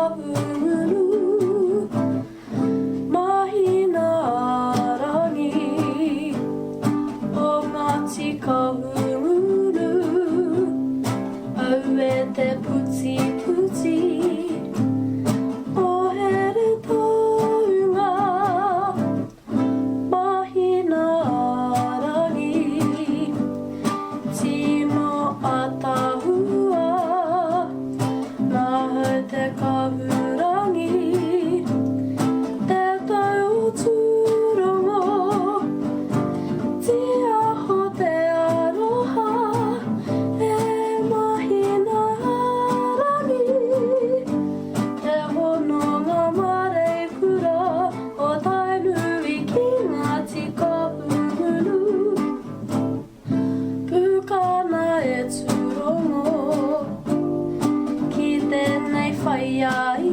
kahuru mahina arangi o ngati kahuru au e te puti puti o here taunga mahina arangi tino atahua naha te kahurangi te tau turongo tia ho te aroha e mahina arangi te hononga mareikura o tainui ki ngati kahuru pukana e turongo ki tēnei whaiai